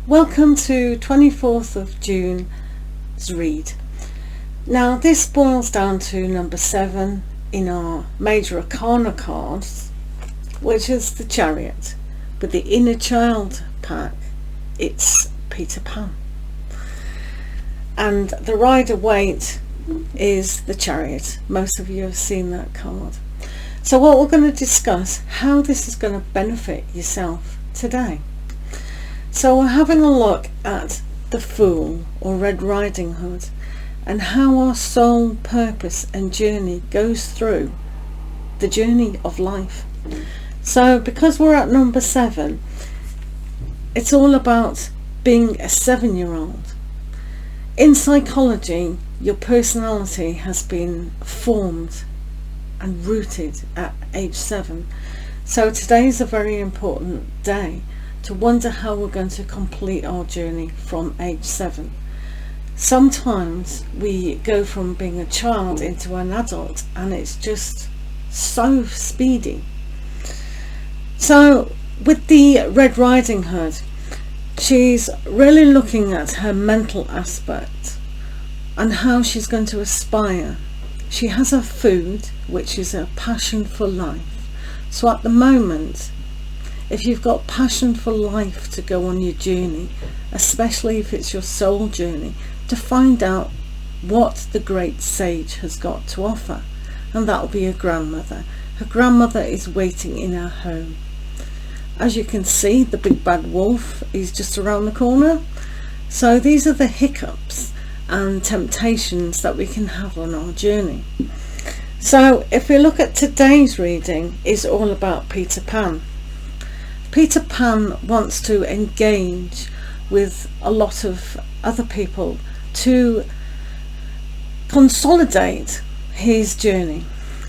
Welcome to 24th of June's read. Now this boils down to number 7 in our Major Arcana cards, which is the Chariot. With the Inner Child pack, it's Peter Pan. And the Rider-Waite is the Chariot. Most of you have seen that card. So what we're going to discuss, how this is going to benefit yourself today. So we're having a look at the Fool or Red Riding Hood and how our soul purpose and journey goes through the journey of life. So because we're at number 7, it's all about being a 7-year-old. In psychology, your personality has been formed and rooted at age 7. So today is a very important day to wonder how we're going to complete our journey from age 7. Sometimes we go from being a child into an adult and it's just so speedy. So with the Red Riding Hood, she's really looking at her mental aspect and how she's going to aspire. She has her food, which is her passion for life. So at the moment, if you've got passion for life to go on your journey, especially if it's your soul journey, to find out what the great sage has got to offer, and that'll be her grandmother. Her grandmother is waiting in her home. As you can see, the big bad wolf is just around the corner. So these are the hiccups and temptations that we can have on our journey. So if we look at today's reading, it's all about Peter Pan. Peter Pan wants to engage with a lot of other people to consolidate his journey,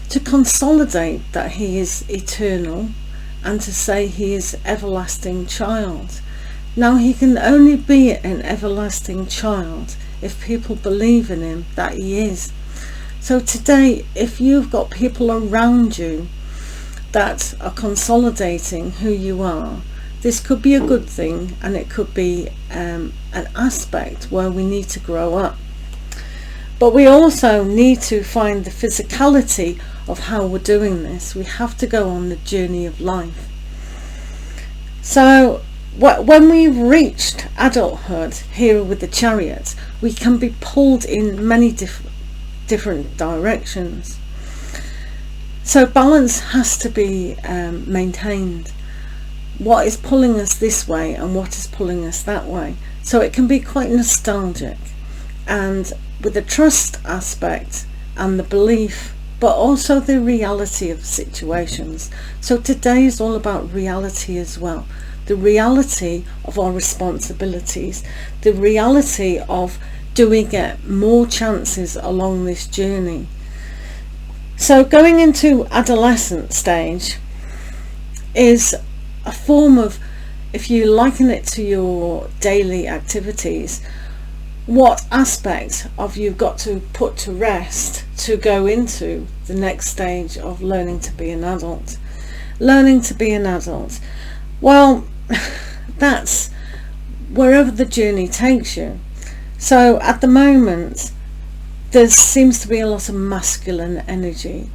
to consolidate that he is eternal, and to say he is everlasting child. Now he can only be an everlasting child if people believe in him that he is. So today, if you've got people around you that are consolidating who you are, this could be a good thing, and it could be an aspect where we need to grow up. But we also need to find the physicality of how we're doing this. We have to go on the journey of life. So when we've reached adulthood here with the Chariot, we can be pulled in many different directions. So balance has to be maintained. What is pulling us this way and what is pulling us that way. So it can be quite nostalgic, and with the trust aspect and the belief, but also the reality of situations. So today is all about reality as well. The reality of our responsibilities, the reality of do we get more chances along this journey. So going into adolescent stage is a form of, if you liken it to your daily activities, what aspect of you've got to put to rest to go into the next stage of learning to be an adult. Learning to be an adult, well, that's wherever the journey takes you. So at the moment, there seems to be a lot of masculine energy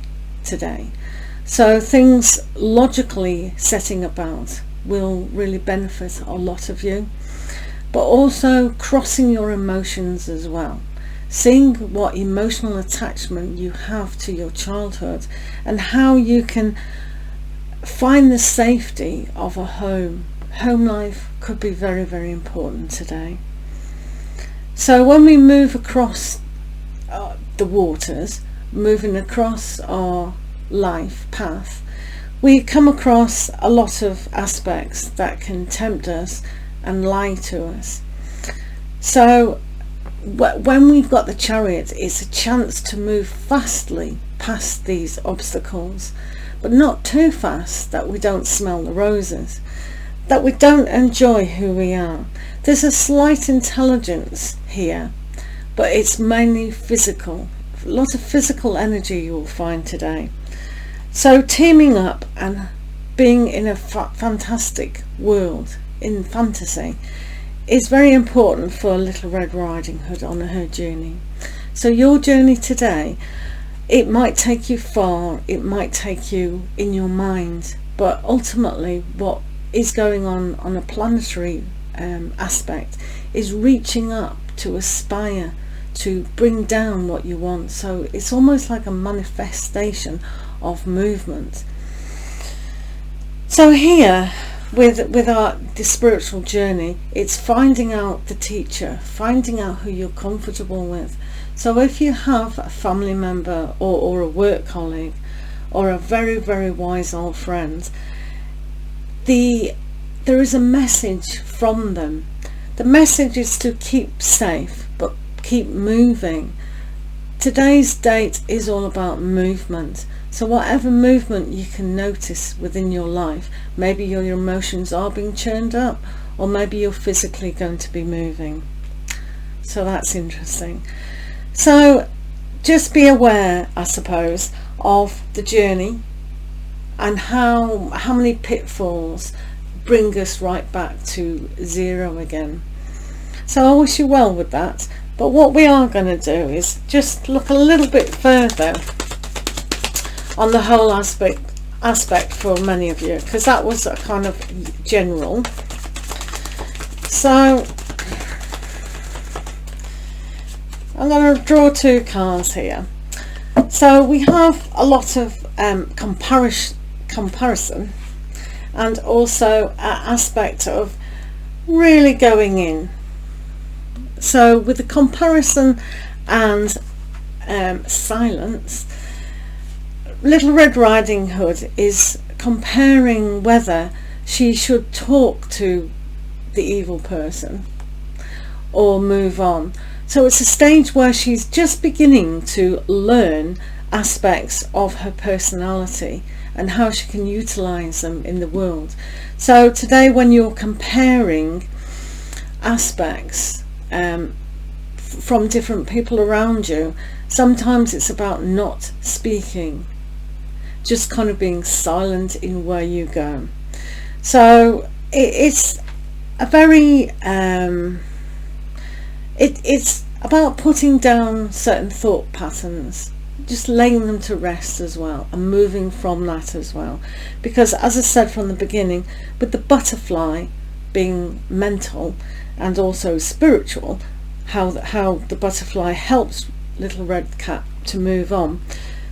today. So things logically setting about will really benefit a lot of you. But also crossing your emotions as well. Seeing what emotional attachment you have to your childhood and how you can find the safety of a home. Home life could be very, very important today. So when we move across the waters, moving across our life path, we come across a lot of aspects that can tempt us and lie to us. So when we've got the Chariot, it's a chance to move fastly past these obstacles, but not too fast that we don't smell the roses, that we don't enjoy who we are. There's a slight intelligence here, but it's mainly physical. A lot of physical energy you'll find today. So teaming up and being in a fantastic world, in fantasy, is very important for Little Red Riding Hood on her journey. So your journey today, it might take you far, it might take you in your mind, but ultimately what is going on a planetary aspect is reaching up to aspire to bring down what you want. So it's almost like a manifestation of movement. So here with the spiritual journey, it's finding out the teacher, finding out who you're comfortable with. So if you have a family member or a work colleague or a very, very wise old friend, there is a message from them. The message is to keep safe, but keep moving. Today's date is all about movement. So whatever movement you can notice within your life, maybe your emotions are being churned up, or maybe you're physically going to be moving. So that's interesting. So just be aware, I suppose, of the journey and how many pitfalls bring us right back to zero again. So I wish you well with that. But what we are going to do is just look a little bit further on the whole aspect for many of you, because that was a kind of general. So I'm going to draw two cards here. So we have a lot of comparison and also an aspect of really going in. So with the comparison and silence, Little Red Riding Hood is comparing whether she should talk to the evil person or move on. So it's a stage where she's just beginning to learn aspects of her personality and how she can utilize them in the world. So today, when you're comparing aspects from different people around you, sometimes it's about not speaking, just kind of being silent in where you go. So it's a very it's about putting down certain thought patterns, just laying them to rest as well, and moving from that as well. Because as I said from the beginning, with the butterfly being mental and also spiritual, how the butterfly helps Little Red Cap to move on,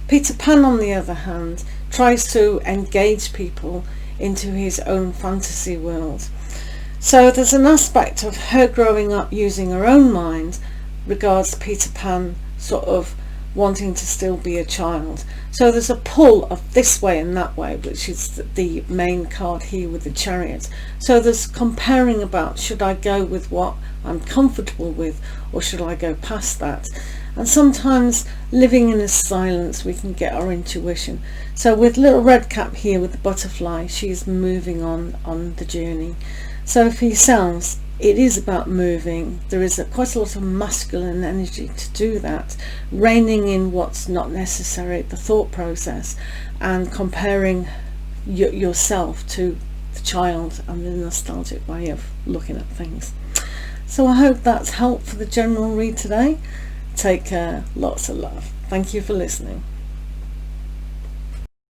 Peter Pan on the other hand tries to engage people into his own fantasy world. So there's an aspect of her growing up using her own mind regards Peter Pan sort of wanting to still be a child. So there's a pull of this way and that way, which is the main card here with the Chariot. So there's comparing about, should I go with what I'm comfortable with, or should I go past that? And sometimes living in a silence, we can get our intuition. So with Little Red Cap here with the butterfly, she's moving on the journey. So for yourselves, it is about moving. There is quite a lot of masculine energy to do that, reining in what's not necessary, the thought process, and comparing yourself to the child and the nostalgic way of looking at things. So I hope that's helped for the general read today. Take care, lots of love. Thank you for listening.